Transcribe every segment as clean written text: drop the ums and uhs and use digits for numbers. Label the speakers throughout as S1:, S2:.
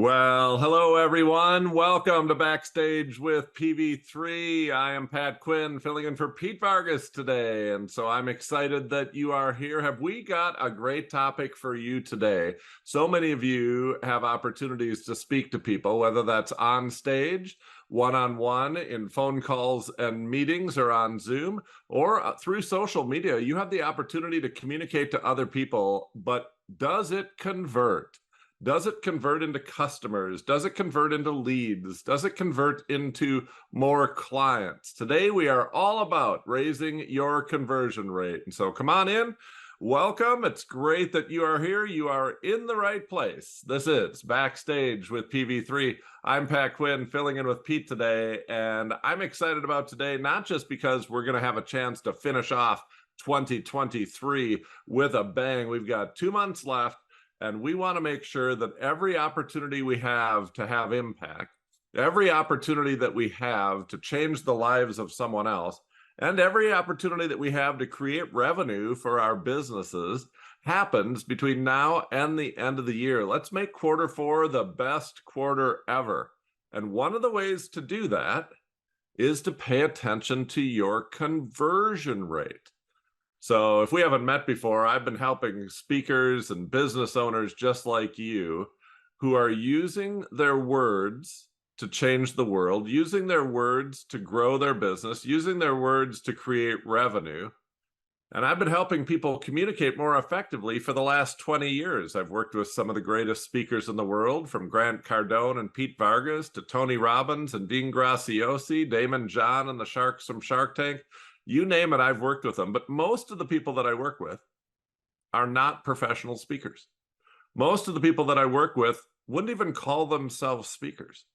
S1: Well, hello everyone. Welcome to Backstage with PV3. I am Pat Quinn, filling in for Pete Vargas today, and so I'm excited that you are here. Have we got a great topic for you today? So many of you have opportunities to speak to people, whether that's on stage, one-on-one, in phone calls and meetings, or on Zoom, or through social media. You have the opportunity to communicate to other people, but does it convert? Does it convert into customers? Does it convert into leads? Does it convert into more clients? Today, we are all about raising your conversion rate. And so come on in. Welcome. It's great that you are here. You are in the right place. This is Backstage with PV3. I'm Pat Quinn, filling in with Pete today. And I'm excited about today, not just because we're going to have a chance to finish off 2023 with a bang. We've got 2 months left. And we want to make sure that every opportunity we have to have impact, every opportunity that we have to change the lives of someone else, and every opportunity that we have to create revenue for our businesses happens between now and the end of the year. Let's make Q4 the best quarter ever. And one of the ways to do that is to pay attention to your conversion rate. So if we haven't met before, I've been helping speakers and business owners just like you who are using their words to change the world, using their words to grow their business, using their words to create revenue. And I've been helping people communicate more effectively for the last 20 years. I've worked with some of the greatest speakers in the world, from Grant Cardone and Pete Vargas to Tony Robbins and Dean Graziosi, Daymond John and the Sharks from Shark Tank. You name it, I've worked with them. But most of the people that I work with are not professional speakers. Most of the people that I work with wouldn't even call themselves speakers.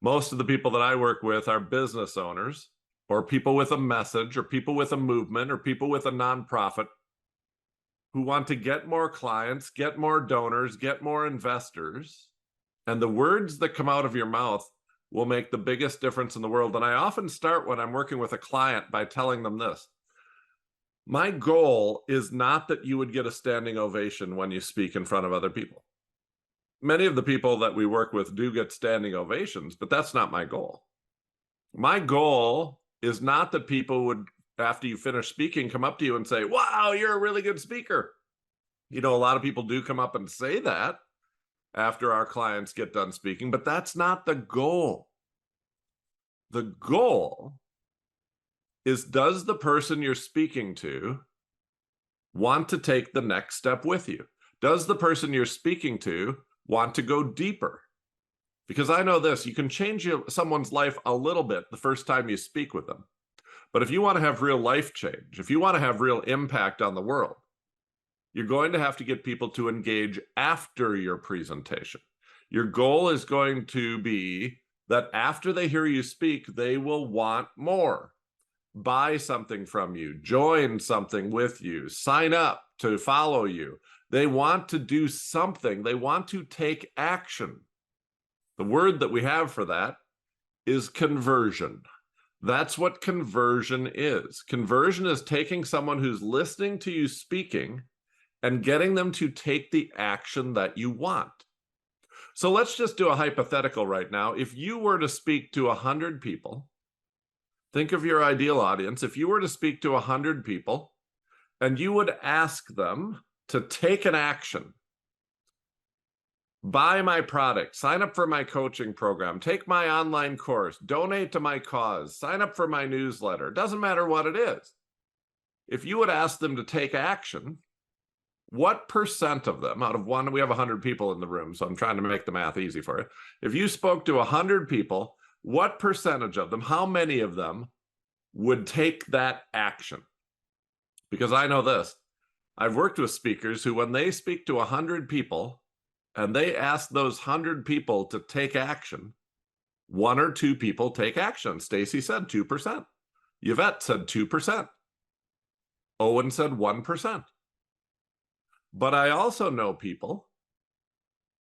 S1: Most of the people that I work with are business owners, or people with a message, or people with a movement, or people with a nonprofit who want to get more clients, get more donors, get more investors. And the words that come out of your mouth will make the biggest difference in the world. And I often start when I'm working with a client by telling them this. My goal is not that you would get a standing ovation when you speak in front of other people. Many of the people that we work with do get standing ovations, but that's not my goal. My goal is not that people would, after you finish speaking, come up to you and say, wow, you're a really good speaker. You know, a lot of people do come up and say that after our clients get done speaking, but that's not the goal. The goal is, does the person you're speaking to want to take the next step with you? Does the person you're speaking to want to go deeper? Because I know this, you can change someone's life a little bit the first time you speak with them. But if you want to have real life change, if you want to have real impact on the world, you're going to have to get people to engage after your presentation. Your goal is going to be that after they hear you speak, they will want more. Buy something from you, join something with you, sign up to follow you. They want to do something. They want to take action. The word that we have for that is conversion. That's what conversion is. Conversion is taking someone who's listening to you speaking and getting them to take the action that you want. So let's just do a hypothetical right now. If you were to speak to 100 people, think of your ideal audience. If you were to speak to 100 people and you would ask them to take an action, buy my product, sign up for my coaching program, take my online course, donate to my cause, sign up for my newsletter, doesn't matter what it is. If you would ask them to take action, what percent of them, out of one, we have 100 people in the room, so I'm trying to make the math easy for you. If you spoke to 100 people, what percentage of them, how many of them would take that action? Because I know this, I've worked with speakers who, when they speak to 100 people and they ask those 100 people to take action, 1 or 2 people take action. Stacy said 2%. Yvette said 2%. Owen said 1%. But I also know people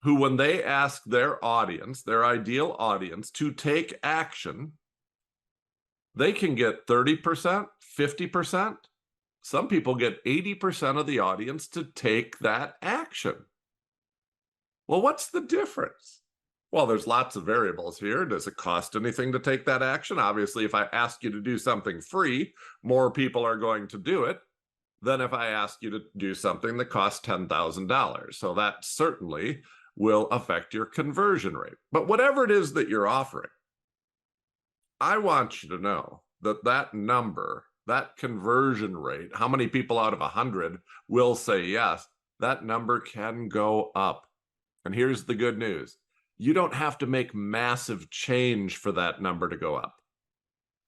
S1: who, when they ask their audience, their ideal audience, to take action, they can get 30%, 50%. Some people get 80% of the audience to take that action. Well, what's the difference? Well, there's lots of variables here. Does it cost anything to take that action? Obviously, if I ask you to do something free, more people are going to do it than if I ask you to do something that costs $10,000. So that certainly will affect your conversion rate. But whatever it is that you're offering, I want you to know that that number, that conversion rate, how many people out of 100 will say yes, that number can go up. And here's the good news. You don't have to make massive change for that number to go up.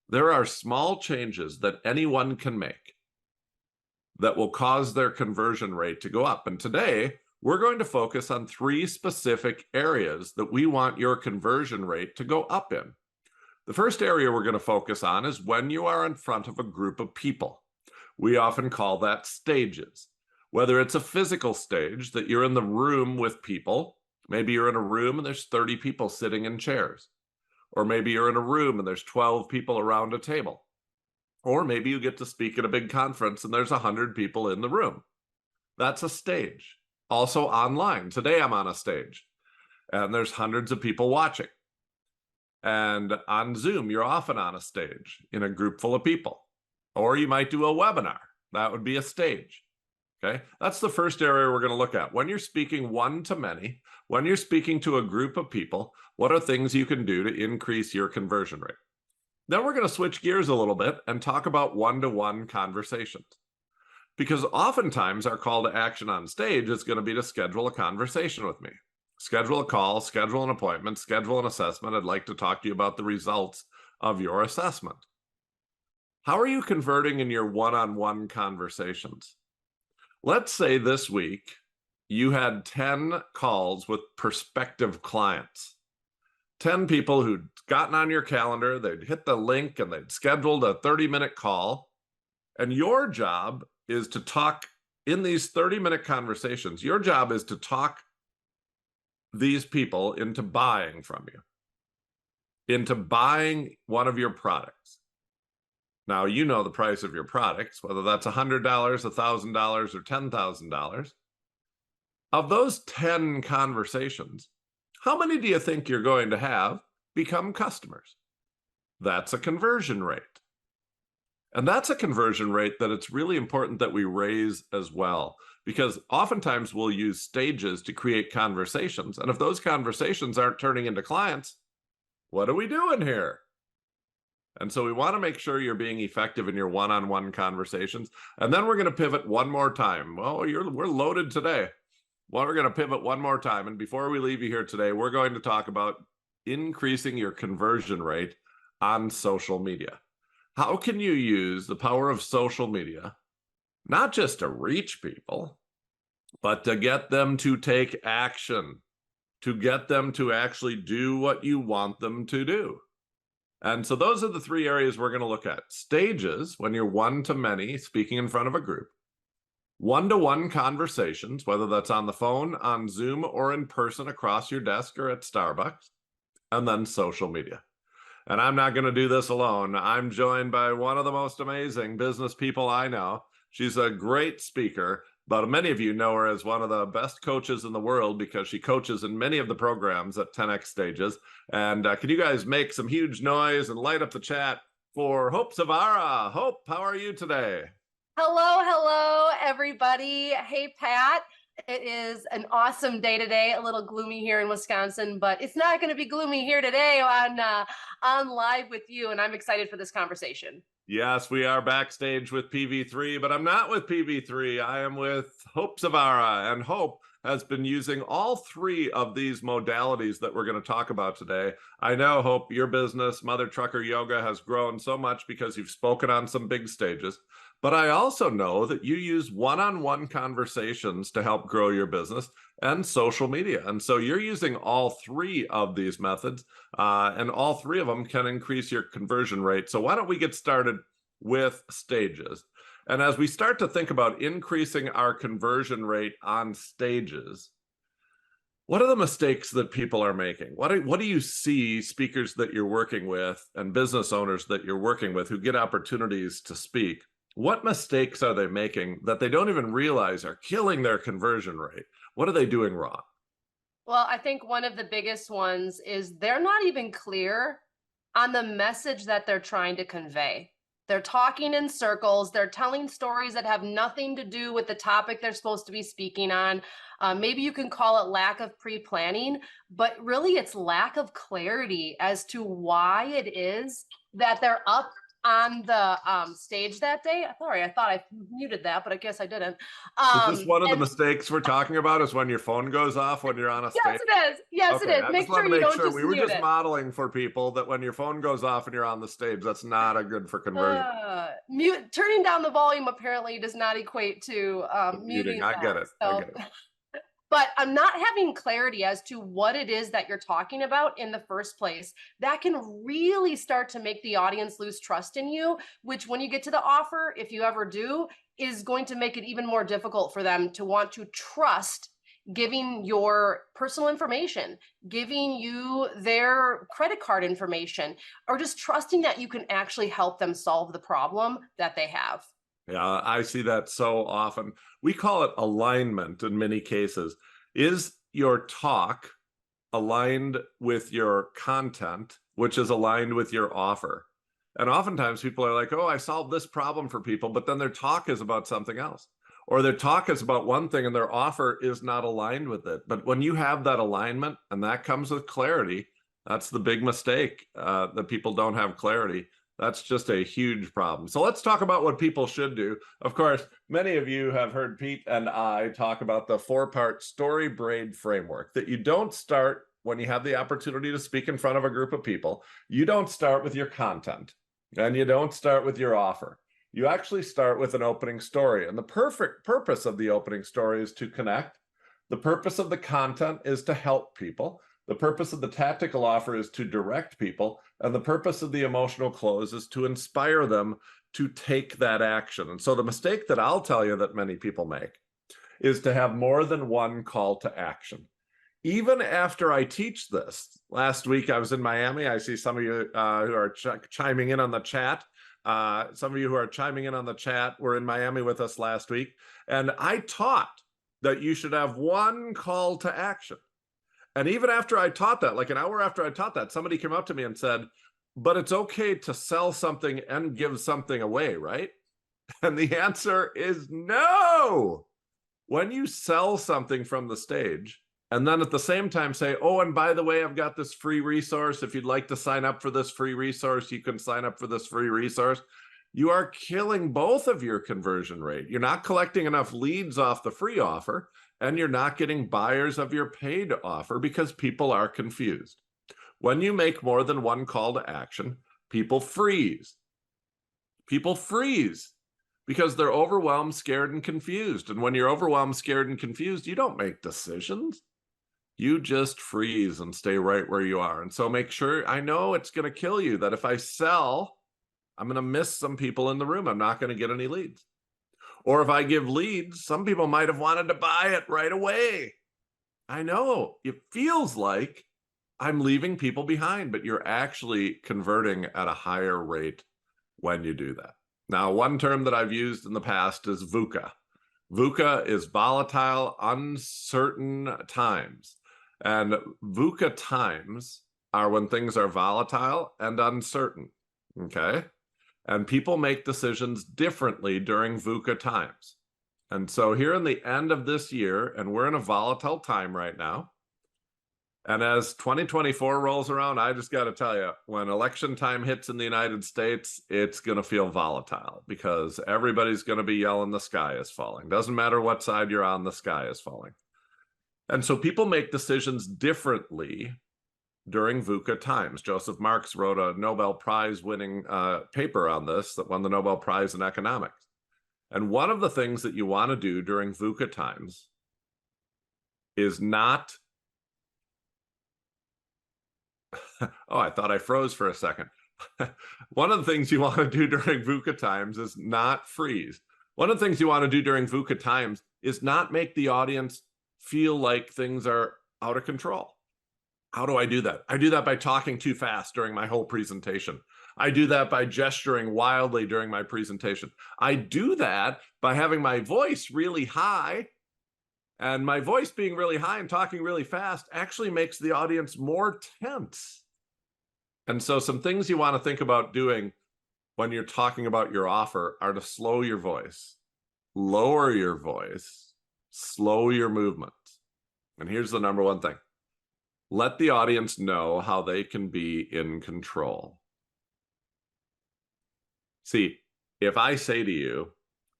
S1: There are small changes that anyone can make that will cause their conversion rate to go up. And today, we're going to focus on 3 specific areas that we want your conversion rate to go up in. The first area we're going to focus on is when you are in front of a group of people. We often call that stages. Whether it's a physical stage that you're in the room with people, maybe you're in a room and there's 30 people sitting in chairs. Or maybe you're in a room and there's 12 people around a table. Or maybe you get to speak at a big conference and there's 100 people in the room. That's a stage. Also online. Today I'm on a stage and there's hundreds of people watching. And on Zoom, you're often on a stage in a group full of people. Or you might do a webinar. That would be a stage. Okay, that's the first area we're going to look at. When you're speaking one to many, when you're speaking to a group of people, what are things you can do to increase your conversion rate? Then we're going to switch gears a little bit and talk about one-to-one conversations. Because oftentimes our call to action on stage is going to be to schedule a conversation with me. Schedule a call, schedule an appointment, schedule an assessment. I'd like to talk to you about the results of your assessment. How are you converting in your one-on-one conversations? Let's say this week you had 10 calls with prospective clients. 10 people who'd gotten on your calendar, they'd hit the link and they'd scheduled a 30-minute call. And your job is to talk in these 30-minute conversations. Your job is to talk these people into buying from you, into buying one of your products. Now, you know the price of your products, whether that's $100, $1,000, or $10,000. Of those 10 conversations, how many do you think you're going to have become customers? That's a conversion rate. And that's a conversion rate that it's really important that we raise as well, because oftentimes we'll use stages to create conversations. And if those conversations aren't turning into clients, what are we doing here? And so we want to make sure you're being effective in your one-on-one conversations. And then we're going to pivot one more time. Well, we're loaded today. Well, we're going to pivot one more time. And before we leave you here today, we're going to talk about increasing your conversion rate on social media. How can you use the power of social media, not just to reach people, but to get them to take action, to get them to actually do what you want them to do? And so those are the 3 areas we're going to look at. Stages, when you're one-to-many, speaking in front of a group. One-to-one conversations, whether that's on the phone, on Zoom, or in person across your desk or at Starbucks. And then social media. And I'm not going to do this alone. I'm joined by one of the most amazing business people I know. She's a great speaker, but many of you know her as one of the best coaches in the world because she coaches in many of the programs at 10X Stages. And can you guys make some huge noise and light up the chat for Hope Zvara? Hope, how are you today?
S2: Hello, everybody. Hey, Pat. It is an awesome day today. A little gloomy here in Wisconsin, but it's not going to be gloomy here today on live with you. And I'm excited for this conversation.
S1: Yes, we are backstage with PV3, but I'm not with PV3. I am with Hope Zvara, and Hope has been using all 3 of these modalities that we're going to talk about today. I know, Hope, your business, Mother Trucker Yoga, has grown so much because you've spoken on some big stages. But I also know that you use one-on-one conversations to help grow your business and social media. And so you're using all 3 of these methods, and all 3 of them can increase your conversion rate. So why don't we get started with stages? And as we start to think about increasing our conversion rate on stages, what are the mistakes that people are making? What do you see speakers that you're working with and business owners that you're working with who get opportunities to speak? What mistakes are they making that they don't even realize are killing their conversion rate? What are they doing wrong?
S2: Well, I think one of the biggest ones is they're not even clear on the message that they're trying to convey. They're talking in circles. They're telling stories that have nothing to do with the topic they're supposed to be speaking on. Maybe you can call it lack of pre-planning, but really it's lack of clarity as to why it is that they're up on the stage that day. Sorry, I thought I muted that, but I guess I didn't.
S1: Is this one of the
S2: And
S1: mistakes we're talking about, is when your phone goes off when you're on a
S2: yes,
S1: stage?
S2: it is. Yes, it
S1: Okay,
S2: is.
S1: I just
S2: Make
S1: want
S2: sure
S1: to
S2: you
S1: make
S2: don't
S1: sure
S2: just
S1: we were
S2: mute
S1: just
S2: it.
S1: modeling for people that when your phone goes off and you're on the stage, that's not a good for conversion.
S2: Turning down the volume apparently does not equate to muting.
S1: I get it. I get it.
S2: But I'm not having clarity as to what it is that you're talking about in the first place. That can really start to make the audience lose trust in you, which when you get to the offer, if you ever do, is going to make it even more difficult for them to want to trust giving your personal information, giving you their credit card information, or just trusting that you can actually help them solve the problem that they have.
S1: Yeah, I see that so often. We call it alignment in many cases. Is your talk aligned with your content, which is aligned with your offer? And oftentimes people are like, oh, I solved this problem for people, but then their talk is about something else. Or their talk is about one thing and their offer is not aligned with it. But when you have that alignment, and that comes with clarity, that's the big mistake, that people don't have clarity. That's just a huge problem. So let's talk about what people should do. Of course, many of you have heard Pete and I talk about the 4-part story braid framework, that you don't start when you have the opportunity to speak in front of a group of people. You don't start with your content, and you don't start with your offer. You actually start with an opening story. And the perfect purpose of the opening story is to connect. The purpose of the content is to help people. The purpose of the tactical offer is to direct people, and the purpose of the emotional close is to inspire them to take that action. And so the mistake that I'll tell you that many people make is to have more than one call to action. Even after I teach this, last week I was in Miami. I see some of you who are chiming in on the chat. Some of you who are chiming in on the chat were in Miami with us last week. And I taught that you should have one call to action. And even after I taught that, like an hour after I taught that, somebody came up to me and said, but it's okay to sell something and give something away, right? And the answer is no. When you sell something from the stage, and then at the same time say, oh, and by the way, I've got this free resource. If you'd like to sign up for this free resource, you can sign up for this free resource. You are killing both of your conversion rate. You're not collecting enough leads off the free offer, and you're not getting buyers of your paid offer because people are confused. When you make more than one call to action, people freeze. People freeze because they're overwhelmed, scared, and confused. And when you're overwhelmed, scared, and confused, you don't make decisions. You just freeze and stay right where you are. And so make sure, I know it's going to kill you, that if I sell, I'm going to miss some people in the room. I'm not going to get any leads. Or if I give leads, some people might have wanted to buy it right away. I know it feels like I'm leaving people behind, but you're actually converting at a higher rate when you do that. Now, one term that I've used in the past is VUCA. VUCA is volatile, uncertain times. And VUCA times are when things are volatile and uncertain, okay? And people make decisions differently during VUCA times. And so here in the end of this year, and we're in a volatile time right now, and as 2024 rolls around, I just got to tell you, when election time hits in the United States, it's going to feel volatile because everybody's going to be yelling, the sky is falling. Doesn't matter what side you're on, the sky is falling. And so people make decisions differently during VUCA times. Joseph Marx wrote a Nobel Prize winning paper on this that won the Nobel Prize in economics. And one of the things that you want to do during VUCA times is not oh, I thought I froze for a second. One of the things you want to do during VUCA times is not freeze. One of the things you want to do during VUCA times is not make the audience feel like things are out of control. How do I do that? I do that by talking too fast during my whole presentation. I do that by gesturing wildly during my presentation. I do that by having my voice really high And my voice being really high and talking really fast actually makes the audience more tense. And so some things you want to think about doing when you're talking about your offer are to slow your voice, lower your voice, slow your movement. And here's the number one thing. Let the audience know how they can be in control. See, if I say to you,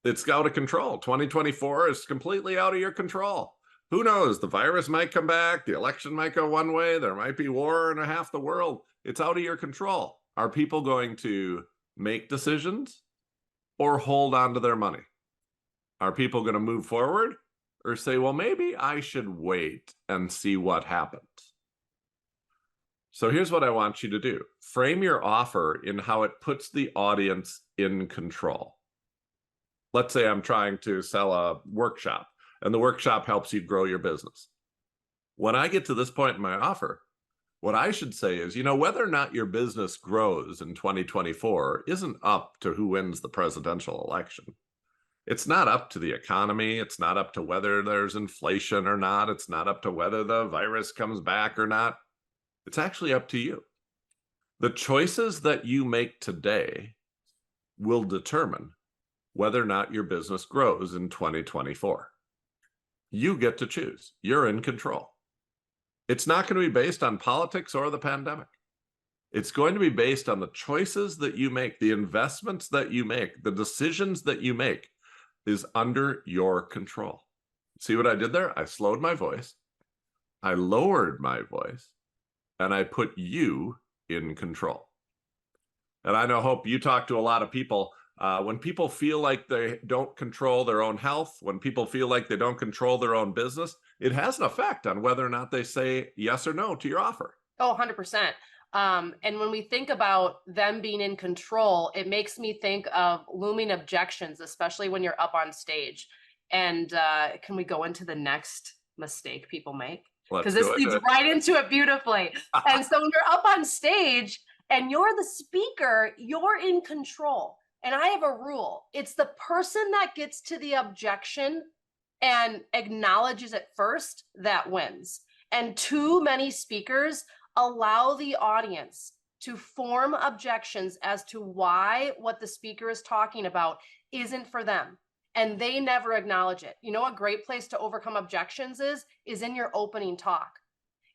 S1: it's out of control. 2024 is completely out of your control. Who knows? The virus might come back. The election might go one way. There might be war in half the world. It's out of your control. Are people going to make decisions or hold on to their money? Are people going to move forward or say, well, maybe I should wait and see what happens? So here's what I want you to do. Frame your offer in how it puts the audience in control. Let's say I'm trying to sell a workshop, and the workshop helps you grow your business. When I get to this point in my offer, what I should say is, whether or not your business grows in 2024 isn't up to who wins the presidential election. It's not up to the economy. It's not up to whether there's inflation or not. It's not up to whether the virus comes back or not. It's actually up to you. The choices that you make today will determine whether or not your business grows in 2024. You get to choose. You're in control. It's not going to be based on politics or the pandemic. It's going to be based on the choices that you make, the investments that you make, the decisions that you make is under your control. See what I did there? I slowed my voice. I lowered my voice. And I put you in control. And I hope you talk to a lot of people. When people feel like they don't control their own health, when people feel like they don't control their own business, it has an effect on whether or not they say yes or no to your offer.
S2: Oh, 100%. And when we think about them being in control, it makes me think of looming objections, especially when you're up on stage. And can we go into the next mistake people make? Because this leads right into it beautifully. And so when you're up on stage and you're the speaker, you're in control. And I have a rule. It's the person that gets to the objection and acknowledges it first that wins. And too many speakers allow the audience to form objections as to why what the speaker is talking about isn't for them. And they never acknowledge it. A great place to overcome objections is in your opening talk.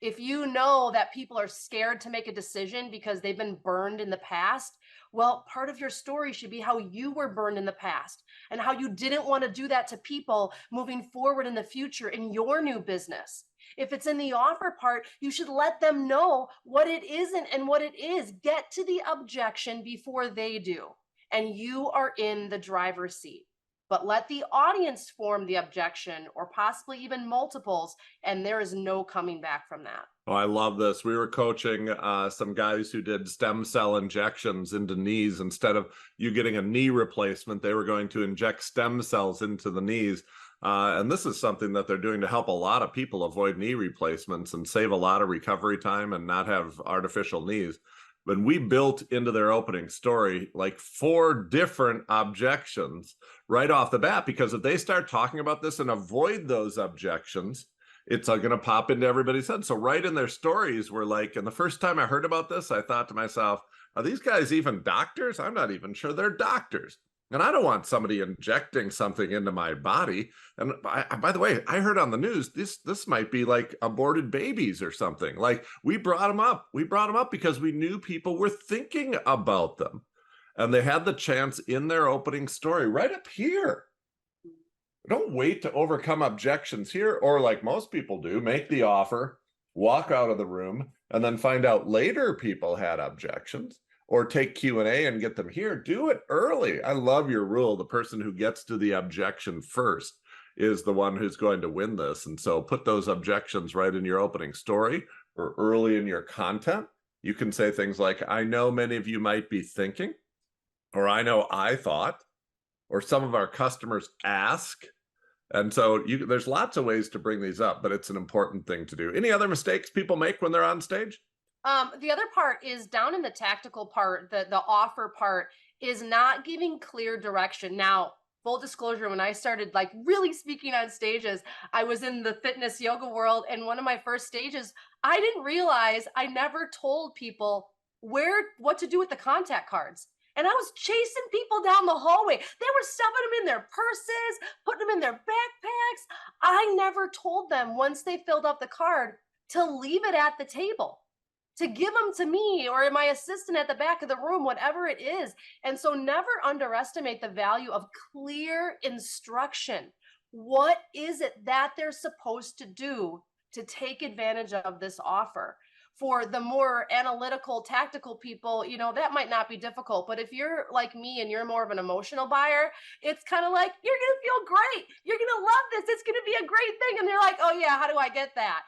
S2: If you know that people are scared to make a decision because they've been burned in the past, well, part of your story should be how you were burned in the past and how you didn't want to do that to people moving forward in the future in your new business. If it's in the offer part, you should let them know what it isn't and what it is. Get to the objection before they do, and you are in the driver's seat. But let the audience form the objection or possibly even multiples, and there is no coming back from that.
S1: Oh, I love this. We were coaching some guys who did stem cell injections into knees. Instead of you getting a knee replacement, they were going to inject stem cells into the knees. And this is something that they're doing to help a lot of people avoid knee replacements and save a lot of recovery time and not have artificial knees. But we built into their opening story like 4 different objections right off the bat, because if they start talking about this and avoid those objections, it's going to pop into everybody's head. So right in their stories, we're like, and the first time I heard about this, I thought to myself, are these guys even doctors? I'm not even sure they're doctors. And I don't want somebody injecting something into my body. And by the way, I heard on the news, this might be like aborted babies or something. Like we brought them up. We brought them up because we knew people were thinking about them. And they had the chance in their opening story right up here. Don't wait to overcome objections here, or like most people do, make the offer, walk out of the room, and then find out later people had objections. Or take Q&A and get them here. Do it early. I love your rule. The person who gets to the objection first is the one who's going to win this. And so put those objections right in your opening story or early in your content. You can say things like, I know many of you might be thinking, or I know I thought, or some of our customers ask. And so there's lots of ways to bring these up, but it's an important thing to do. Any other mistakes people make when they're on stage?
S2: The other part is down in the tactical part, the offer part is not giving clear direction. Now, full disclosure, when I started like really speaking on stages, I was in the fitness yoga world. And one of my first stages, I didn't realize I never told people what to do with the contact cards. And I was chasing people down the hallway. They were stuffing them in their purses, putting them in their backpacks. I never told them once they filled out the card to leave it at the table, to give them to me or my assistant at the back of the room, whatever it is. And so never underestimate the value of clear instruction. What is it that they're supposed to do to take advantage of this offer? For the more analytical, tactical people, that might not be difficult. But if you're like me and you're more of an emotional buyer, it's kind of like, you're going to feel great. You're going to love this. It's going to be a great thing. And they're like, oh yeah, how do I get that?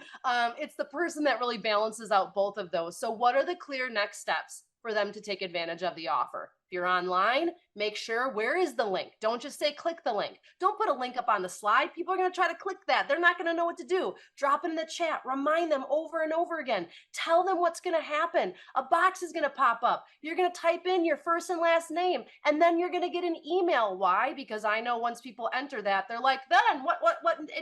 S2: It's the person that really balances out both of those. So what are the clear next steps for them to take advantage of the offer? If you're online, make sure, where is the link? Don't just say click the link. Don't put a link up on the slide. People are going to try to click that. They're not going to know what to do. Drop it in the chat. Remind them over and over again. Tell them what's going to happen. A box is going to pop up. You're going to type in your first and last name, and then you're going to get an email. Why? Because I know once people enter that, they're like, then what,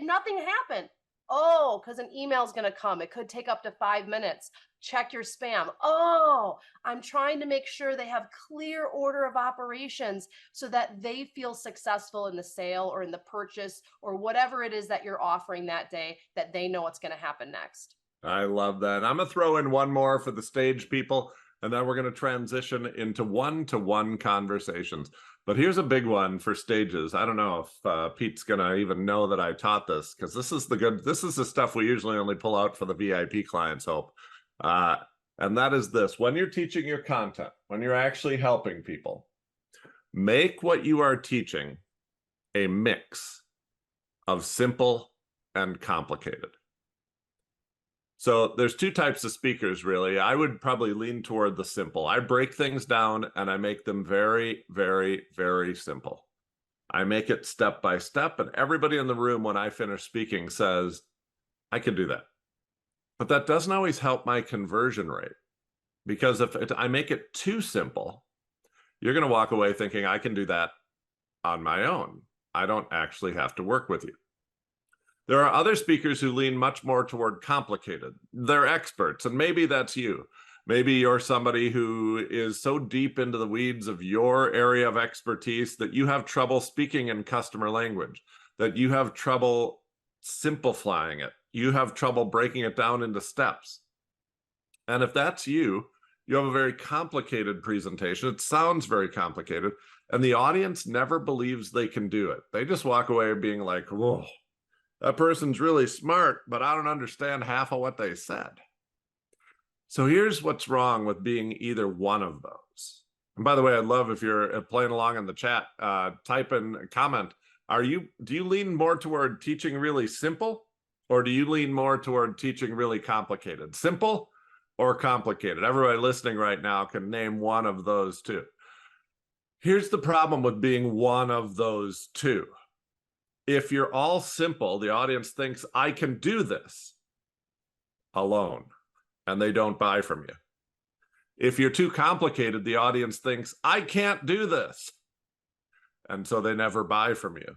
S2: nothing happened. Oh, because an email is going to come. It could take up to 5 minutes. Check your spam. Oh, I'm trying to make sure they have clear order of operations so that they feel successful in the sale or in the purchase or whatever it is that you're offering that day, that they know what's going to happen next.
S1: I love that. I'm going to throw in one more for the stage people, and then we're going to transition into one-to-one conversations. But here's a big one for stages. I don't know if Pete's going to even know that I taught this, because this is the stuff we usually only pull out for the VIP clients, Hope. And that is this: when you're teaching your content, when you're actually helping people, make what you are teaching a mix of simple and complicated. So there's two types of speakers, really. I would probably lean toward the simple. I break things down and I make them very, very, very simple. I make it step by step, and everybody in the room when I finish speaking says, I can do that. But that doesn't always help my conversion rate, because if I make it too simple, you're going to walk away thinking I can do that on my own. I don't actually have to work with you. There are other speakers who lean much more toward complicated. They're experts, and maybe that's you. Maybe you're somebody who is so deep into the weeds of your area of expertise that you have trouble speaking in customer language, that you have trouble simplifying it. You have trouble breaking it down into steps. And if that's you, you have a very complicated presentation. It sounds very complicated, and the audience never believes they can do it. They just walk away being like, whoa, that person's really smart, but I don't understand half of what they said. So here's what's wrong with being either one of those. And by the way, I'd love if you're playing along in the chat, type in a comment. Do you lean more toward teaching really simple, or do you lean more toward teaching really complicated? Simple or complicated? Everybody listening right now can name one of those two. Here's the problem with being one of those two. If you're all simple, the audience thinks I can do this alone, and they don't buy from you. If you're too complicated, the audience thinks I can't do this, and so they never buy from you.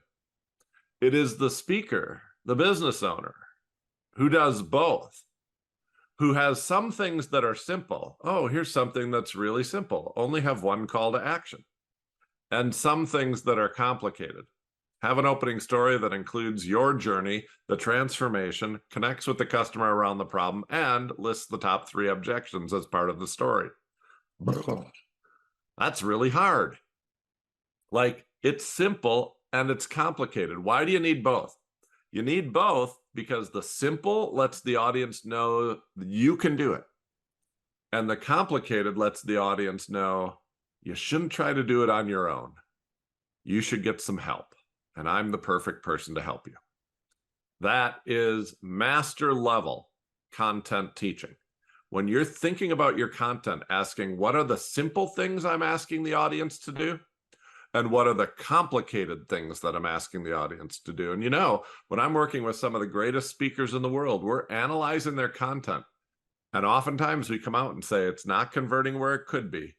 S1: It is the speaker, the business owner, who does both, who has some things that are simple. Oh, here's something that's really simple. Only have one call to action. And some things that are complicated. Have an opening story that includes your journey, the transformation, connects with the customer around the problem, and lists the top 3 objections as part of the story. That's really hard. Like, it's simple and it's complicated. Why do you need both? You need both because the simple lets the audience know you can do it. And the complicated lets the audience know you shouldn't try to do it on your own. You should get some help. And I'm the perfect person to help you. That is master level content teaching. When you're thinking about your content, asking what are the simple things I'm asking the audience to do? And what are the complicated things that I'm asking the audience to do? And you know, when I'm working with some of the greatest speakers in the world, we're analyzing their content. And oftentimes we come out and say, it's not converting where it could be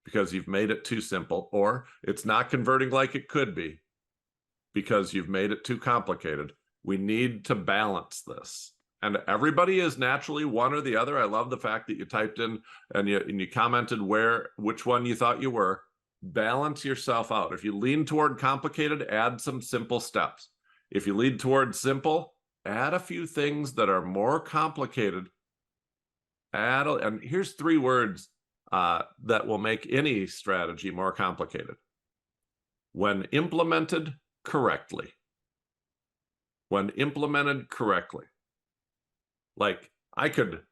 S1: because you've made it too simple, or it's not converting like it could be because you've made it too complicated. We need to balance this. And everybody is naturally one or the other. I love the fact that you typed in and you commented which one you thought you were. Balance yourself out. If you lean toward complicated, add some simple steps. If you lean toward simple, add a few things that are more complicated. And here's 3 words that will make any strategy more complicated. When implemented correctly. When implemented correctly. Like I could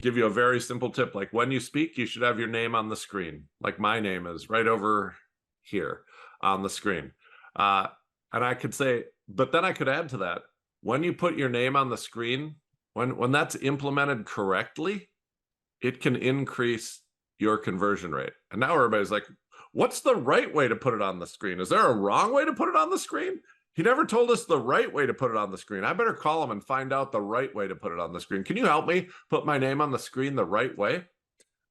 S1: give you a very simple tip. Like when you speak, you should have your name on the screen. Like my name is right over here on the screen. And I could say, but then I could add to that, when you put your name on the screen, when that's implemented correctly, it can increase your conversion rate. And now everybody's like, what's the right way to put it on the screen? Is there a wrong way to put it on the screen? He never told us the right way to put it on the screen. I better call him and find out the right way to put it on the screen. Can you help me put my name on the screen the right way?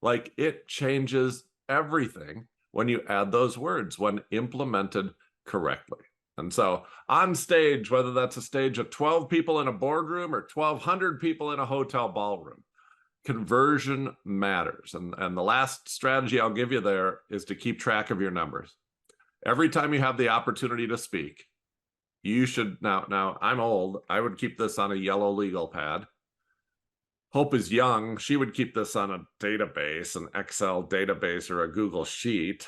S1: Like it changes everything when you add those words, when implemented correctly. And so on stage, whether that's a stage of 12 people in a boardroom or 1,200 people in a hotel ballroom, conversion matters. And the last strategy I'll give you there is to keep track of your numbers. Every time you have the opportunity to speak, you should, now I'm old, I would keep this on a yellow legal pad. Hope is young, she would keep this on a database, an Excel database or a Google Sheet.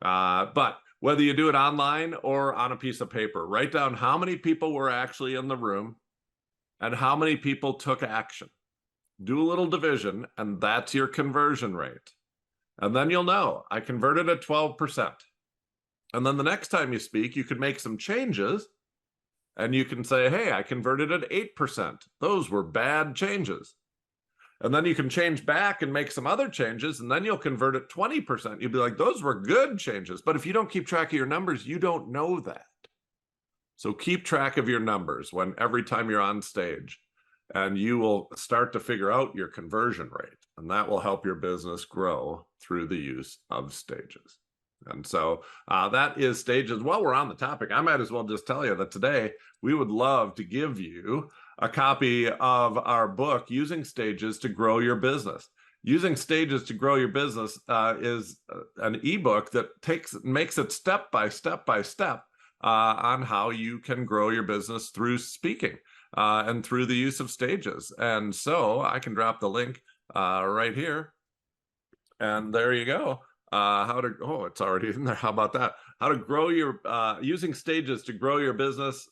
S1: But whether you do it online or on a piece of paper, write down how many people were actually in the room and how many people took action. Do a little division, and that's your conversion rate. And then you'll know, I converted at 12%. And then the next time you speak, you could make some changes, and you can say, hey, I converted at 8%. Those were bad changes. And then you can change back and make some other changes, and then you'll convert at 20%. You'll be like, those were good changes. But if you don't keep track of your numbers, you don't know that. So keep track of your numbers every time you're on stage, and you will start to figure out your conversion rate. And that will help your business grow through the use of stages. And so that is stages. While we're on the topic, I might as well just tell you that today we would love to give you a copy of our book, Using Stages to Grow Your Business. Using Stages to Grow Your Business is an ebook that makes it step by step on how you can grow your business through speaking and through the use of stages. And so I can drop the link right here. And there you go. It's already in there. How about that? How to grow your using stages to grow your business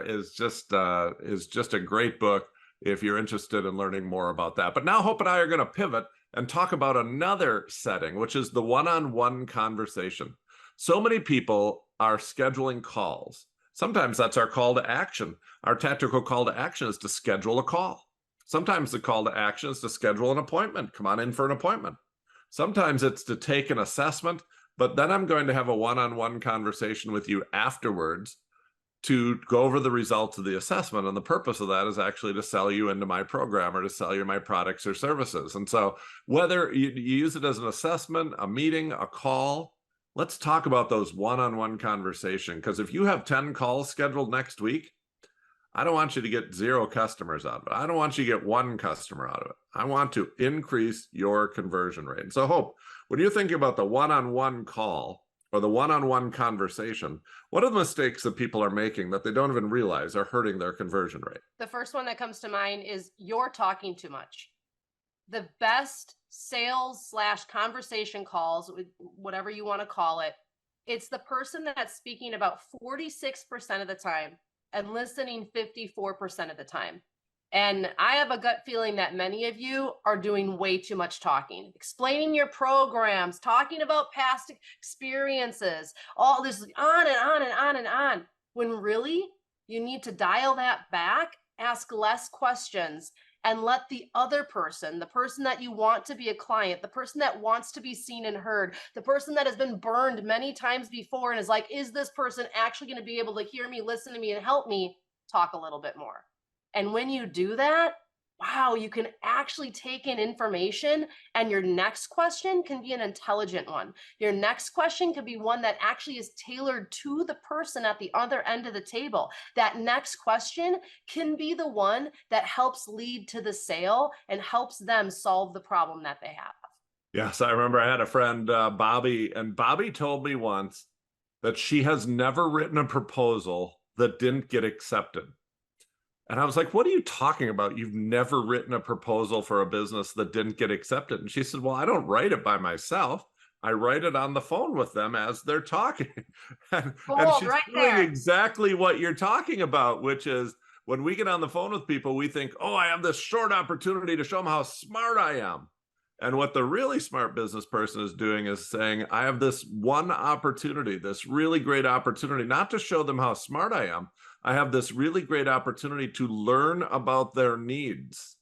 S1: is just a great book if you're interested in learning more about that. But now Hope and I are going to pivot and talk about another setting, which is the one-on-one conversation. So many people are scheduling calls. Sometimes that's our call to action. Our tactical call to action is to schedule a call. Sometimes the call to action is to schedule an appointment. Come on in for an appointment. Sometimes it's to take an assessment, but then I'm going to have a one-on-one conversation with you afterwards to go over the results of the assessment. And the purpose of that is actually to sell you into my program or to sell you my products or services. And so whether you use it as an assessment, a meeting, a call, let's talk about those one-on-one conversation. Because if you have 10 calls scheduled next week, I don't want you to get 0 customers out of it. I don't want you to get 1 customer out of it. I want to increase your conversion rate. And so Hope, when you're thinking about the one-on-one call or the one-on-one conversation, what are the mistakes that people are making that they don't even realize are hurting their conversion rate?
S2: The first one that comes to mind is you're talking too much. The best sales / conversation calls, whatever you want to call it, it's the person that's speaking about 46% of the time and listening 54% of the time. And I have a gut feeling that many of you are doing way too much talking, explaining your programs, talking about past experiences, all this on and on and on and on, when really you need to dial that back, ask less questions, and let the other person, the person that you want to be a client, the person that wants to be seen and heard, the person that has been burned many times before and is like, is this person actually going to be able to hear me, listen to me, and help me, talk a little bit more. And when you do that, wow, you can actually take in information, and your next question can be an intelligent one. Your next question could be one that actually is tailored to the person at the other end of the table. That next question can be the one that helps lead to the sale and helps them solve the problem that they have.
S1: Yes, I remember I had a friend, Bobby, and Bobby told me once that she has never written a proposal that didn't get accepted. And I was like, what are you talking about? You've never written a proposal for a business that didn't get accepted. And she said, well, I don't write it by myself. I write it on the phone with them as they're talking. And
S2: Gold
S1: she's
S2: right
S1: doing
S2: there.
S1: exactly what you're talking about, which is when we get on the phone with people, we think, oh, I have this short opportunity to show them how smart I am. And what the really smart business person is doing is saying, I have this one opportunity, this really great opportunity, not to show them how smart I am. I have this really great opportunity to learn about their needs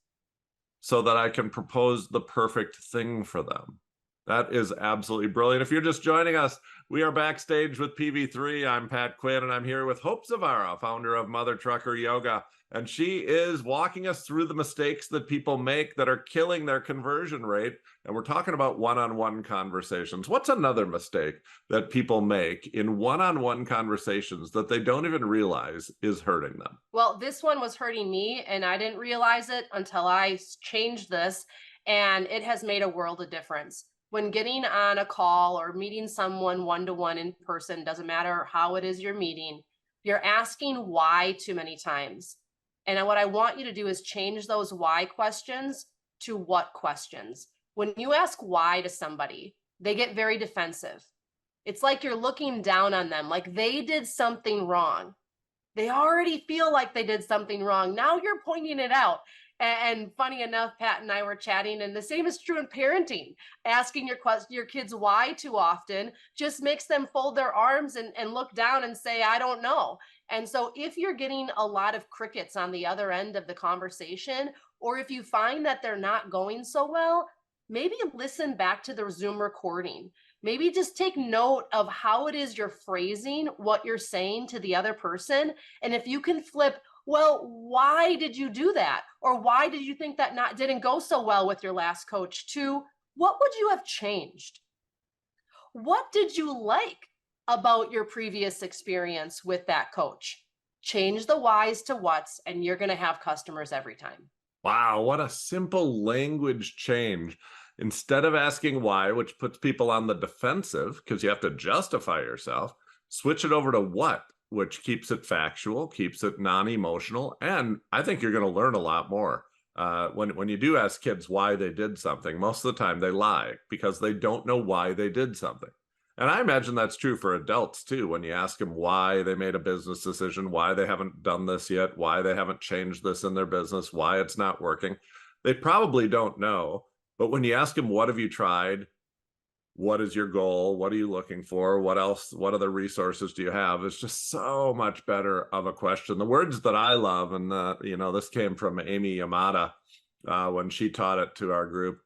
S1: so that I can propose the perfect thing for them. That is absolutely brilliant. If you're just joining us, we are backstage with PV3. I'm Pat Quinn, and I'm here with Hope Zvara, founder of Mother Trucker Yoga. And she is walking us through the mistakes that people make that are killing their conversion rate. And we're talking about one-on-one conversations. What's another mistake that people make in one-on-one conversations that they don't even realize is hurting them?
S2: Well, this one was hurting me, and I didn't realize it until I changed this, and it has made a world of difference. When getting on a call or meeting someone one-to-one in person, doesn't matter how it is you're meeting, you're asking why too many times. And what I want you to do is change those why questions to what questions. When you ask why to somebody, they get very defensive. It's like you're looking down on them, like they did something wrong. They already feel like they did something wrong. Now you're pointing it out. And funny enough, Pat and I were chatting, and the same is true in parenting. Asking your kids why too often just makes them fold their arms and look down and say, I don't know. And so if you're getting a lot of crickets on the other end of the conversation, or if you find that they're not going so well, maybe listen back to the Zoom recording. Maybe just take note of how it is you're phrasing what you're saying to the other person. And if you can flip, well, why did you do that? Or why did you think that didn't go so well with your last coach? To what would you have changed? What did you like about your previous experience with that coach? Change the whys to whats, and you're going to have customers every time.
S1: Wow, what a simple language change. Instead of asking why, which puts people on the defensive because you have to justify yourself, switch it over to what, which keeps it factual, keeps it non-emotional, and I think you're going to learn a lot more. When you do ask kids why they did something, most of the time they lie because they don't know why they did something. And I imagine that's true for adults too. When you ask them why they made a business decision, why they haven't done this yet, why they haven't changed this in their business, why it's not working, they probably don't know. But when you ask them, what have you tried? What is your goal? What are you looking for? What else? What other resources do you have? It's just so much better of a question. The words that I love, and this came from Amy Yamada when she taught it to our group.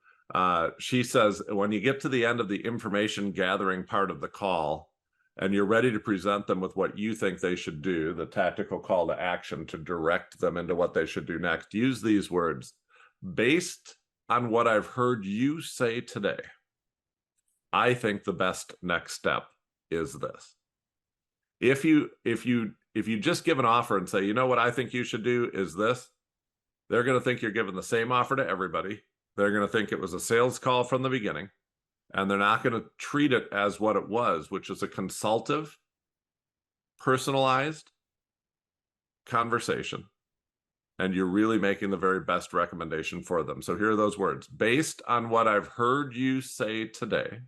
S1: She says, when you get to the end of the information gathering part of the call and you're ready to present them with what you think they should do, the tactical call to action to direct them into what they should do next, use these words. Based on what I've heard you say today, I think the best next step is this. If you just give an offer and say, you know what I think you should do is this, they're going to think you're giving the same offer to everybody. They're going to think it was a sales call from the beginning, and they're not going to treat it as what it was, which is a consultative, personalized conversation. And you're really making the very best recommendation for them. So here are those words. Based on what I've heard you say today,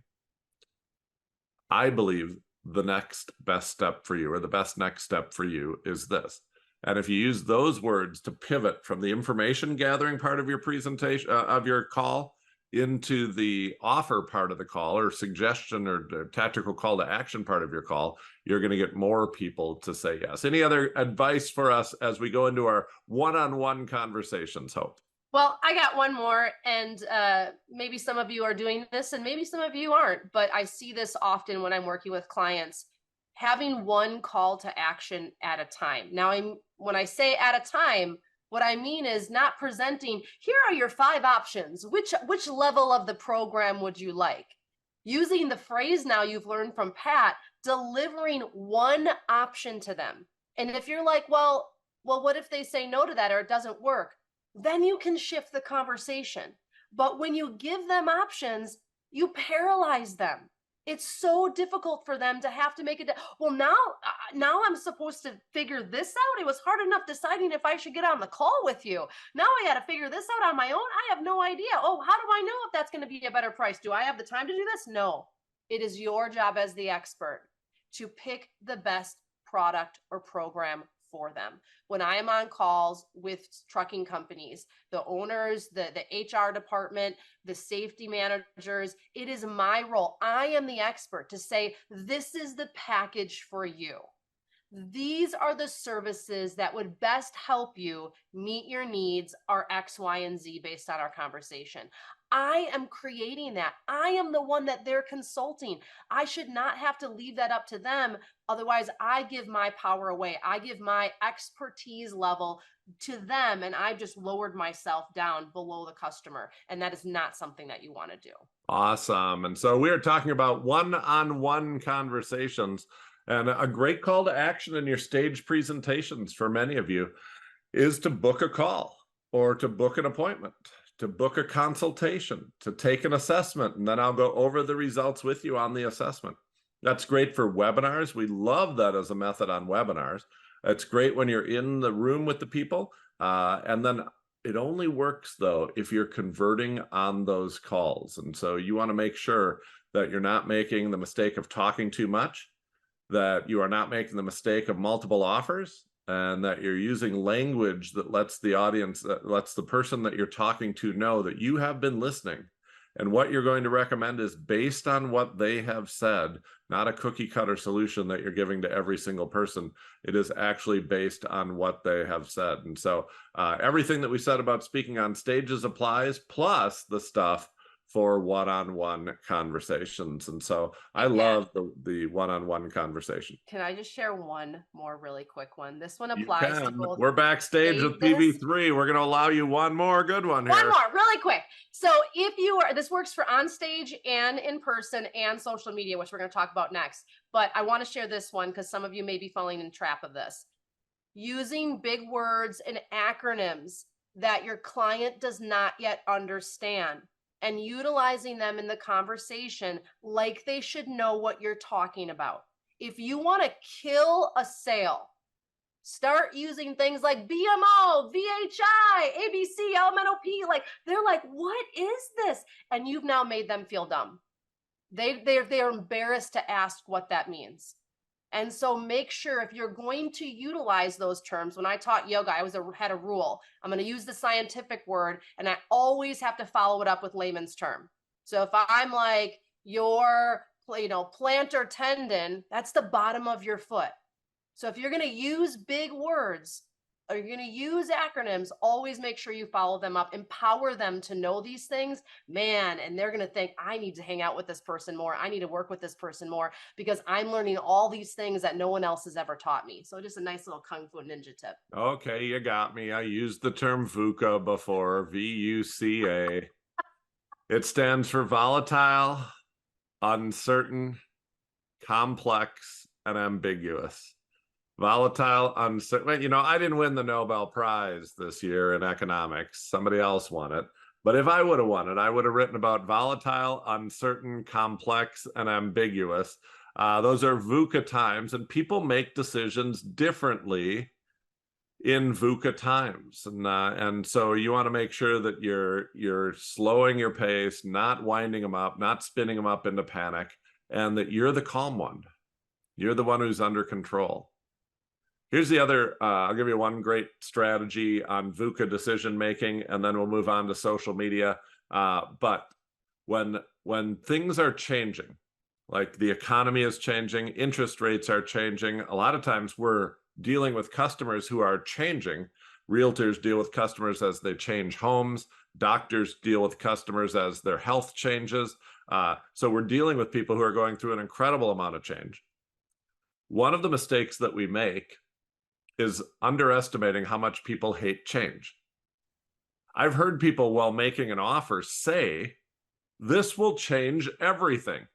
S1: I believe the next best step for you, or the best next step for you, is this. And if you use those words to pivot from the information gathering part of your presentation, of your call, into the offer part of the call, or suggestion or tactical call to action part of your call, you're going to get more people to say yes. Any other advice for us as we go into our one-on-one conversations, Hope?
S2: Well, I got one more, and maybe some of you are doing this and maybe some of you aren't, but I see this often when I'm working with clients, having one call to action at a time. Now, when I say at a time, What I mean is not presenting, here are your 5 options. Which level of the program would you like? Using the phrase now you've learned from Pat, delivering one option to them. And if you're like, well, what if they say no to that or it doesn't work? Then you can shift the conversation. But when you give them options, you paralyze them. It's so difficult for them to have to make it. Well, now I'm supposed to figure this out. It was hard enough deciding if I should get on the call with you. Now I got to figure this out on my own. I have no idea. Oh, how do I know if that's going to be a better price? Do I have the time to do this? No. It is your job as the expert to pick the best product or program for them. When I am on calls with trucking companies, the owners, the HR department, the safety managers, it is my role. I am the expert to say, this is the package for you. These are the services that would best help you meet your needs are X, Y, and Z based on our conversation. I am creating that. I am the one that they're consulting. I should not have to leave that up to them. Otherwise, I give my power away. I give my expertise level to them, and I've just lowered myself down below the customer. And that is not something that you want to do.
S1: Awesome. And so we're talking about one-on-one conversations. And a great call to action in your stage presentations for many of you is to book a call or to book an appointment, to book a consultation, to take an assessment, and then I'll go over the results with you on the assessment. That's great for webinars. We love that as a method on webinars. It's great when you're in the room with the people. And then it only works, though, if you're converting on those calls. And so you want to make sure that you're not making the mistake of talking too much, that you are not making the mistake of multiple offers, and that you're using language that lets the audience, that lets the person that you're talking to know that you have been listening. And what you're going to recommend is based on what they have said, not a cookie cutter solution that you're giving to every single person. It is actually based on what they have said. And so everything that we said about speaking on stages applies, plus the stuff for one-on-one conversations. And so I love the one-on-one conversation.
S2: Can I just share one more really quick one? This one applies to both.
S1: We're backstage with PV3. We're going to allow you one more good one here.
S2: One more really quick. So if you are, this works for on stage and in person and social media, which we're going to talk about next. But I want to share this one because some of you may be falling in the trap of this. Using big words and acronyms that your client does not yet understand, and utilizing them in the conversation like they should know what you're talking about. If you want to kill a sale, start using things like BMO, VHI, ABC, LMNOP. Like, they're like, what is this? And you've now made them feel dumb. They're embarrassed to ask what that means. And so make sure if you're going to utilize those terms, when I taught yoga, I had a rule. I'm going to use the scientific word, and I always have to follow it up with layman's term. So if I'm like, your, plantar tendon, that's the bottom of your foot. So if you're going to use big words or you're going to use acronyms, always make sure you follow them up, empower them to know these things, man. And they're going to think, I need to hang out with this person more. I need to work with this person more because I'm learning all these things that no one else has ever taught me. So just a nice little Kung Fu Ninja tip.
S1: Okay, you got me. I used the term VUCA before, VUCA. It stands for volatile, uncertain, complex, and ambiguous. Volatile, uncertain. I didn't win the Nobel Prize this year in economics. Somebody else won it. But if I would have won it, I would have written about volatile, uncertain, complex, and ambiguous. Those are VUCA times, and people make decisions differently in VUCA times. And so you want to make sure that you're slowing your pace, not winding them up, not spinning them up into panic, and that you're the calm one. You're the one who's under control. Here's the other, I'll give you one great strategy on VUCA decision-making, and then we'll move on to social media. But when things are changing, like the economy is changing, interest rates are changing, a lot of times we're dealing with customers who are changing. Realtors deal with customers as they change homes. Doctors deal with customers as their health changes. So we're dealing with people who are going through an incredible amount of change. One of the mistakes that we make is underestimating how much people hate change. I've heard people while making an offer say, this will change everything.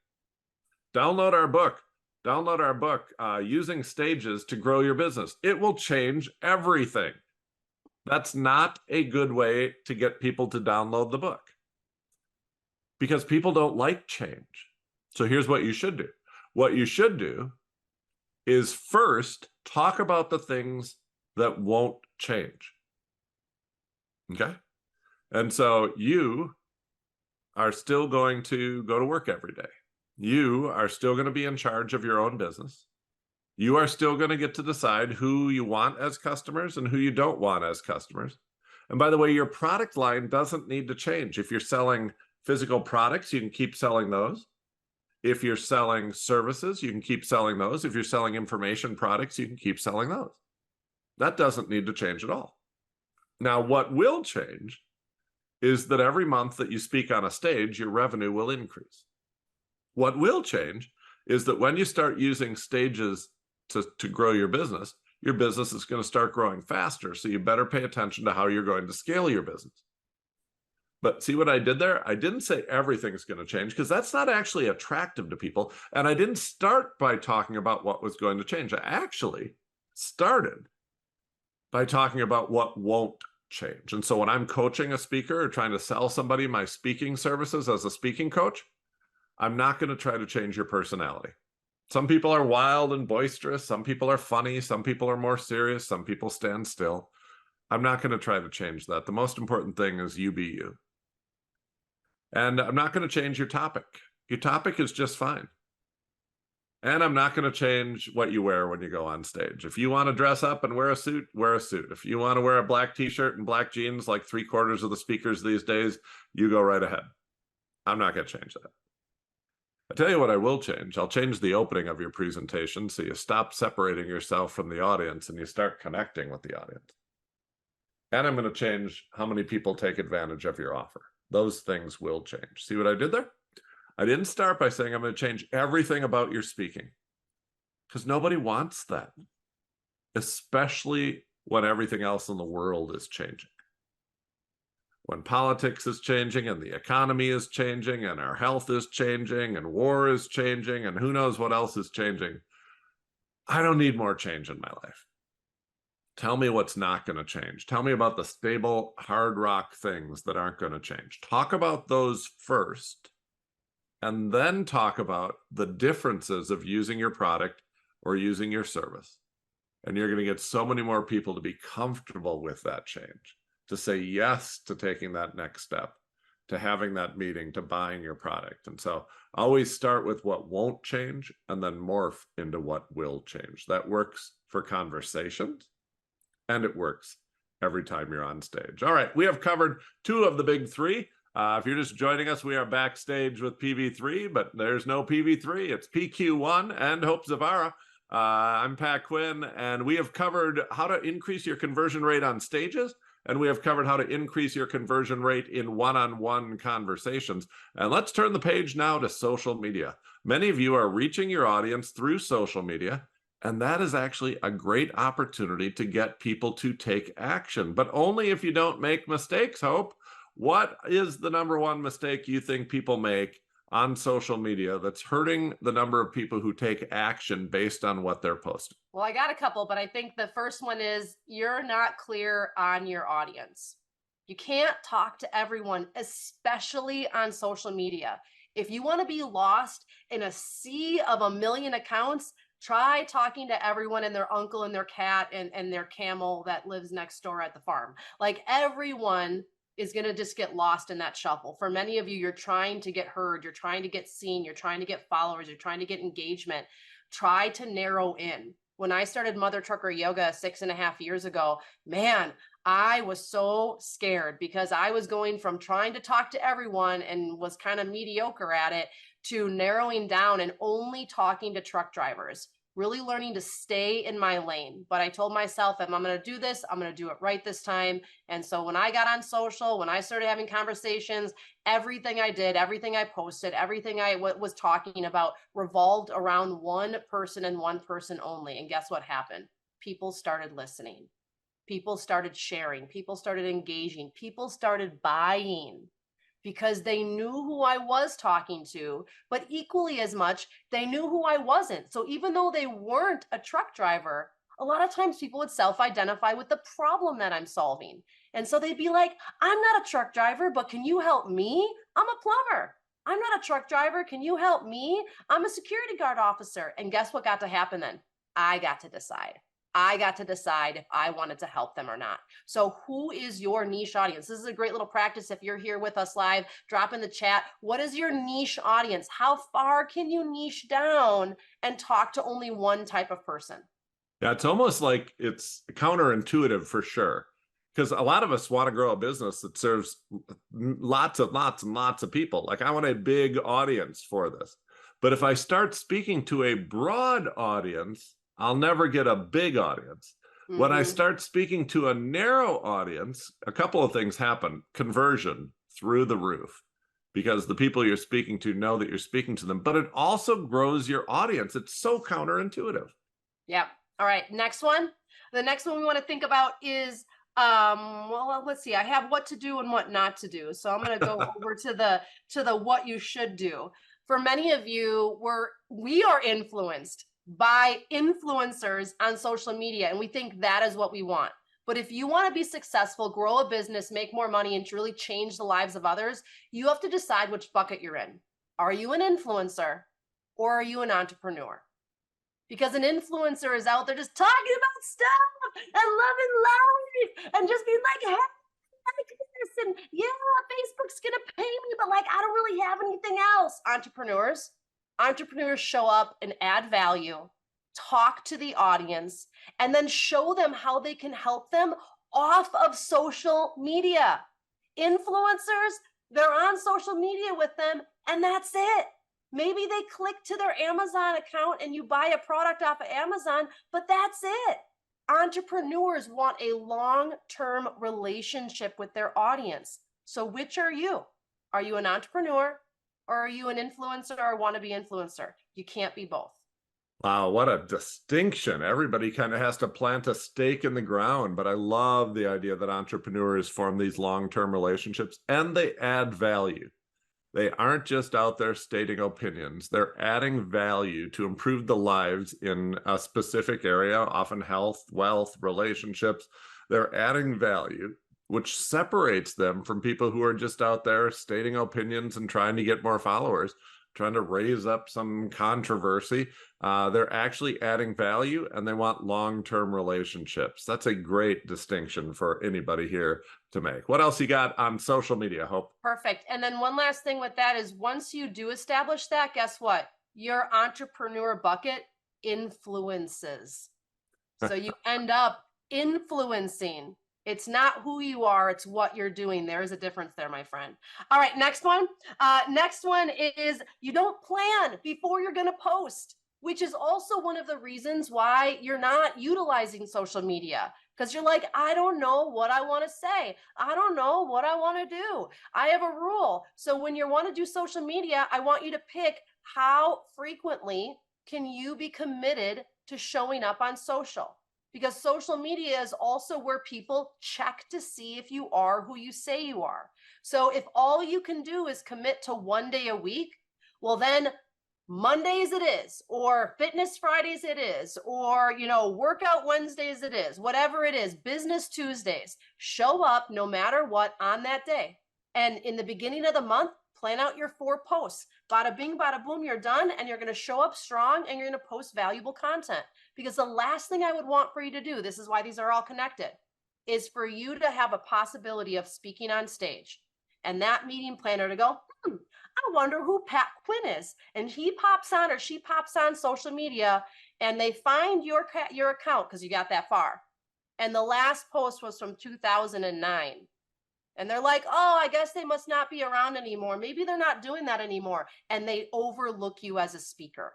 S1: Download our book. Download our book, Using Stages to Grow Your Business. It will change everything. That's not a good way to get people to download the book, because people don't like change. So here's what you should do. What you should do is first talk about the things that won't change. Okay? And so you are still going to go to work every day. You are still going to be in charge of your own business. You are still going to get to decide who you want as customers and who you don't want as customers. And by the way, your product line doesn't need to change. If you're selling physical products, you can keep selling those. If you're selling services, you can keep selling those. If you're selling information products, you can keep selling those. That doesn't need to change at all. Now, what will change is that every month that you speak on a stage, your revenue will increase. What will change is that when you start using stages to grow your business is going to start growing faster. So you better pay attention to how you're going to scale your business. But see what I did there? I didn't say everything's going to change, because that's not actually attractive to people. And I didn't start by talking about what was going to change. I actually started by talking about what won't change. And so when I'm coaching a speaker or trying to sell somebody my speaking services as a speaking coach, I'm not going to try to change your personality. Some people are wild and boisterous. Some people are funny. Some people are more serious. Some people stand still. I'm not going to try to change that. The most important thing is you be you. And I'm not going to change your topic. Your topic is just fine. And I'm not going to change what you wear when you go on stage. If you want to dress up and wear a suit, wear a suit. If you want to wear a black t-shirt and black jeans like 3/4 of the speakers these days, you go right ahead. I'm not going to change that. I tell you what I will change. I'll change the opening of your presentation so you stop separating yourself from the audience and you start connecting with the audience. And I'm going to change how many people take advantage of your offer. Those things will change. See what I did there? I didn't start by saying I'm going to change everything about your speaking, because nobody wants that, especially when everything else in the world is changing. When politics is changing and the economy is changing and our health is changing and war is changing and who knows what else is changing, I don't need more change in my life. Tell me what's not going to change. Tell me about the stable, hard rock things that aren't going to change. Talk about those first, and then talk about the differences of using your product or using your service. And you're going to get so many more people to be comfortable with that change, to say yes to taking that next step, to having that meeting, to buying your product. And so always start with what won't change and then morph into what will change. That works for conversations, and it works every time you're on stage. All right, we have covered 2 of the big 3. If you're just joining us, we are backstage with PV3, but there's no PV3. It's PQ1 and Hope Zvara. I'm Pat Quinn, and we have covered how to increase your conversion rate on stages, and we have covered how to increase your conversion rate in one-on-one conversations. And let's turn the page now to social media. Many of you are reaching your audience through social media, and that is actually a great opportunity to get people to take action, but only if you don't make mistakes, Hope. What is the number one mistake you think people make on social media that's hurting the number of people who take action based on what they're posting?
S2: Well, I got a couple, but I think the first one is you're not clear on your audience. You can't talk to everyone, especially on social media. If you want to be lost in a sea of a million accounts, try talking to everyone and their uncle and their cat and their camel that lives next door at the farm. Like, everyone is going to just get lost in that shuffle. For many of you, you're trying to get heard, you're trying to get seen, you're trying to get followers, you're trying to get engagement. Try to narrow in. When I started Mother Trucker Yoga 6.5 years ago, man, I was so scared, because I was going from trying to talk to everyone and was kind of mediocre at it to narrowing down and only talking to truck drivers, really learning to stay in my lane. But I told myself, if I'm going to do this, I'm going to do it right this time. And so when I got on social, when I started having conversations, everything I did, everything I posted, everything I was talking about revolved around one person and one person only. And guess what happened? people started listening. People started sharing. People started engaging. People started buying because they knew who I was talking to, but equally as much, they knew who I wasn't. So even though they weren't a truck driver, a lot of times people would self-identify with the problem that I'm solving. And so they'd be like, I'm not a truck driver, but can you help me? I'm a plumber. I'm not a truck driver. Can you help me? I'm a security guard officer. And guess what got to happen then? I got to decide. I got to decide if I wanted to help them or not. So who is your niche audience? This is a great little practice. If you're here with us live, drop in the chat. What is your niche audience? How far can you niche down and talk to only one type of person?
S1: Yeah, it's almost like it's counterintuitive for sure. Because a lot of us want to grow a business that serves lots and lots of people. Like, I want a big audience for this. But if I start speaking to a broad audience, I'll never get a big audience. Mm-hmm. When I start speaking to a narrow audience, a couple of things happen. Conversion through the roof, because the people you're speaking to know that you're speaking to them, but it also grows your audience. It's so counterintuitive.
S2: Yep. All right, next one. The next one we want to think about is, well, let's see. I have what to do and what not to do. So I'm going to go over to the what you should do. For many of you, we are influenced by influencers on social media, and we think that is what we want. But if you want to be successful, grow a business, make more money, and truly change the lives of others, you have to decide which bucket you're in. Are you an influencer or are you an entrepreneur? Because an influencer is out there just talking about stuff and loving life and just being like, hey, like this, and yeah, Facebook's gonna pay me, but like I don't really have anything else. Entrepreneurs show up and add value, talk to the audience, and then show them how they can help them off of social media. Influencers, they're on social media with them, and that's it. Maybe they click to their Amazon account and you buy a product off of Amazon, but that's it. Entrepreneurs want a long-term relationship with their audience. So which are you? Are you an entrepreneur or are you an influencer or wannabe influencer? You can't be both.
S1: Wow, what a distinction. Everybody kind of has to plant a stake in the ground, but I love the idea that entrepreneurs form these long-term relationships and they add value. They aren't just out there stating opinions. They're adding value to improve the lives in a specific area, often health, wealth, relationships. They're adding value, which separates them from people who are just out there stating opinions and trying to get more followers, trying to raise up some controversy. They're actually adding value and they want long-term relationships. That's a great distinction for anybody here to make. What else you got on social media, Hope?
S2: Perfect. And then one last thing with that is once you do establish that, guess what? Your entrepreneur bucket influences. So you end up influencing. It's not who you are, it's what you're doing. There is a difference there, my friend. All right, next one. Next one is you don't plan before you're going to post, which is also one of the reasons why you're not utilizing social media. Because you're like, I don't know what I want to say. I don't know what I want to do. I have a rule. So when you want to do social media, I want you to pick how frequently can you be committed to showing up on social. Because social media is also where people check to see if you are who you say you are. So if all you can do is commit to 1 day a week, well then Mondays it is, or Fitness Fridays it is, or, Workout Wednesdays it is, whatever it is, Business Tuesdays, show up no matter what on that day. And in the beginning of the month, plan out your 4 posts. Bada bing, bada boom, you're done, and you're going to show up strong and you're going to post valuable content. Because the last thing I would want for you to do, this is why these are all connected, is for you to have a possibility of speaking on stage. And that meeting planner to go, I wonder who Pat Quinn is. And he pops on or she pops on social media and they find your account because you got that far. And the last post was from 2009. And they're like, oh, I guess they must not be around anymore. Maybe they're not doing that anymore. And they overlook you as a speaker.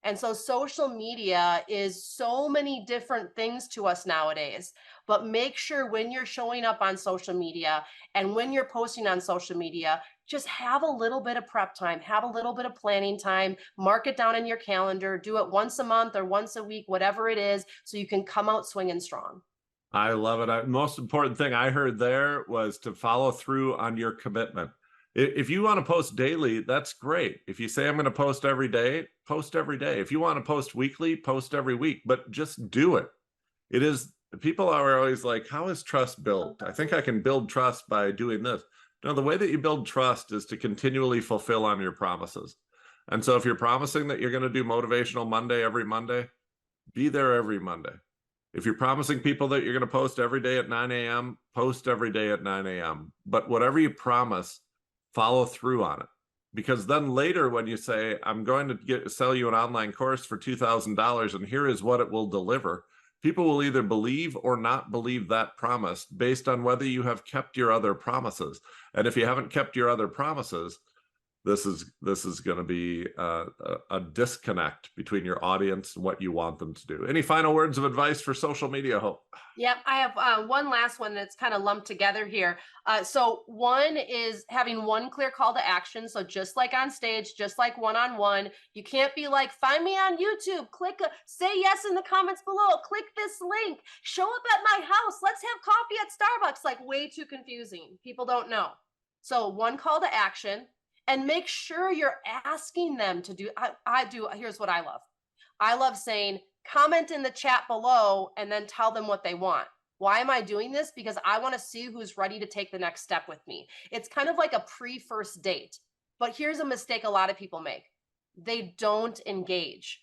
S2: And so social media is so many different things to us nowadays, but make sure when you're showing up on social media and when you're posting on social media, just have a little bit of prep time, have a little bit of planning time, mark it down in your calendar, do it once a month or once a week, whatever it is, so you can come out swinging strong.
S1: I love it. Most important thing I heard there was to follow through on your commitment. If you want to post daily, that's great. If you say I'm going to post every day, post every day. If you want to post weekly, post every week, but just do it. It is, people are always like, how is trust built? I think I can build trust by doing this. No, the way that you build trust is to continually fulfill on your promises. And so if you're promising that you're going to do Motivational Monday every Monday, be there every Monday. If you're promising people that you're going to post every day at 9 a.m., post every day at 9 a.m. But whatever you promise, follow through on it. Because then later when you say, I'm going to sell you an online course for $2,000 and here is what it will deliver, people will either believe or not believe that promise based on whether you have kept your other promises. And if you haven't kept your other promises, this is going to be a disconnect between your audience and what you want them to do. Any final words of advice for social media, Hope?
S2: Yep, I have one last one that's kind of lumped together here. So one is having one clear call to action. So just like on stage, just like one-on-one, you can't be like, find me on YouTube, say yes in the comments below, click this link, show up at my house, let's have coffee at Starbucks. Like, way too confusing. People don't know. So one call to action, and make sure you're asking them to do. Here's what I love. I love saying, comment in the chat below and then tell them what they want. Why am I doing this? Because I want to see who's ready to take the next step with me. It's kind of like a pre-first date. But here's a mistake a lot of people make. They don't engage.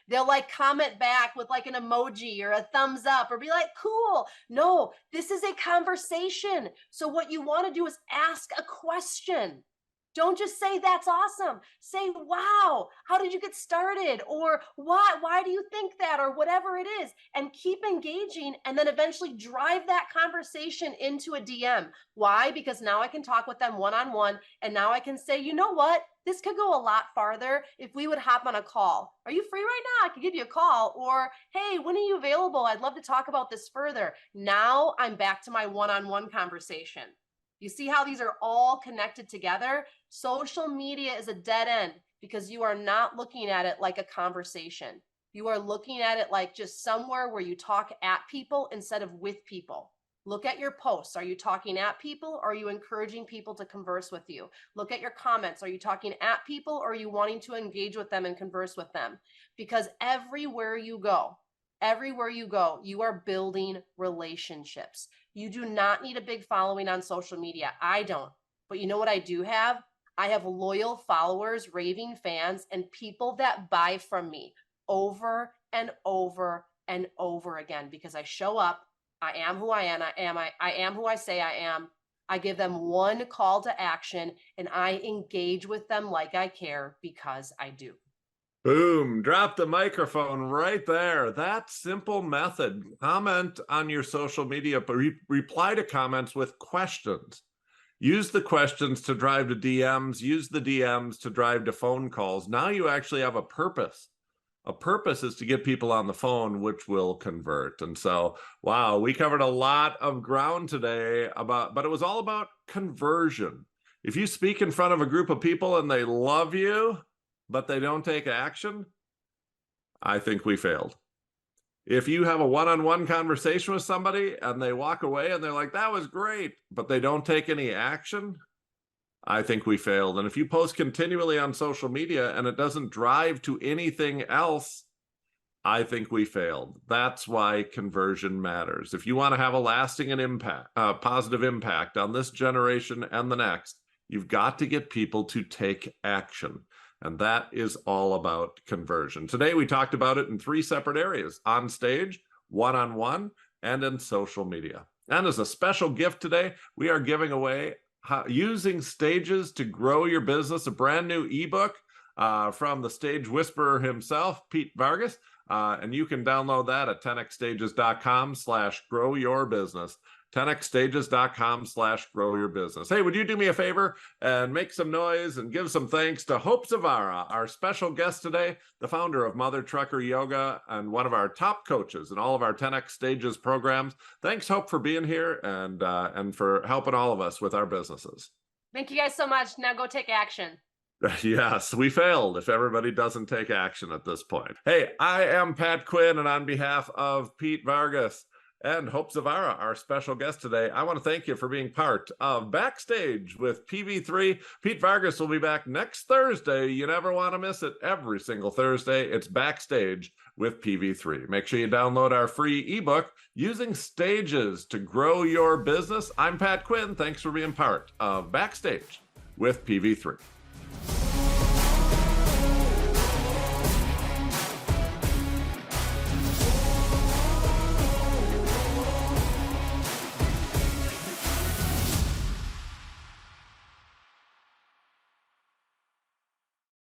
S2: They'll like comment back with like an emoji or a thumbs up or be like, cool. No, this is a conversation. So what you want to do is ask a question. Don't just say, that's awesome. Say, wow, how did you get started? Or why do you think that? Or whatever it is. And keep engaging, and then eventually drive that conversation into a DM. Why? Because now I can talk with them one-on-one, and now I can say, you know what? This could go a lot farther if we would hop on a call. Are you free right now? I could give you a call. Or, hey, when are you available? I'd love to talk about this further. Now I'm back to my one-on-one conversation. You see how these are all connected together? Social media is a dead end because you are not looking at it like a conversation. You are looking at it like just somewhere where you talk at people instead of with people. Look at your posts. Are you talking at people, or are you encouraging people to converse with you? Look at your comments. Are you talking at people, or are you wanting to engage with them and converse with them? Because everywhere you go, you are building relationships. You do not need a big following on social media. I don't. But you know what I do have? I have loyal followers, raving fans, and people that buy from me over and over and over again, because I show up. I am who I am. I am who I say I am. I give them one call to action, and I engage with them like I care, because I do.
S1: Boom, drop the microphone right there. That simple method. Comment on your social media, but reply to comments with questions. Use the questions to drive to DMs. Use the DMs to drive to phone calls. Now you actually have a purpose. A purpose is to get people on the phone, which will convert. And so, wow, we covered a lot of ground today but it was all about conversion. If you speak in front of a group of people and they love you, but they don't take action, I think we failed. If you have a one-on-one conversation with somebody and they walk away and they're like, that was great, but they don't take any action, I think we failed. And if you post continually on social media and it doesn't drive to anything else, I think we failed. That's why conversion matters. If you want to have a lasting positive impact on this generation and the next, you've got to get people to take action. And that is all about conversion. Today, we talked about it in 3 separate areas: on stage, one-on-one, and in social media. And as a special gift today, we are giving away Using Stages to Grow Your Business, a brand new ebook from the stage whisperer himself, Pete Vargas. And you can download that at 10xstages.com/grow-your-business. 10xstages.com/grow-your-business. Hey, would you do me a favor and make some noise and give some thanks to Hope Zvara, our special guest today, the founder of Mother Trucker Yoga and one of our top coaches in all of our 10x Stages programs. Thanks, Hope, for being here and for helping all of us with our businesses.
S2: Thank you guys so much. Now go take action.
S1: Yes, we failed if everybody doesn't take action at this point. Hey, I am Pat Quinn, and on behalf of Pete Vargas and Hope Zvara, our special guest today, I want to thank you for being part of Backstage with PV3. Pete Vargas will be back next Thursday. You never want to miss it. Every single Thursday, it's Backstage with PV3. Make sure you download our free ebook, Using Stages to Grow Your Business. I'm Pat Quinn. Thanks for being part of Backstage with PV3.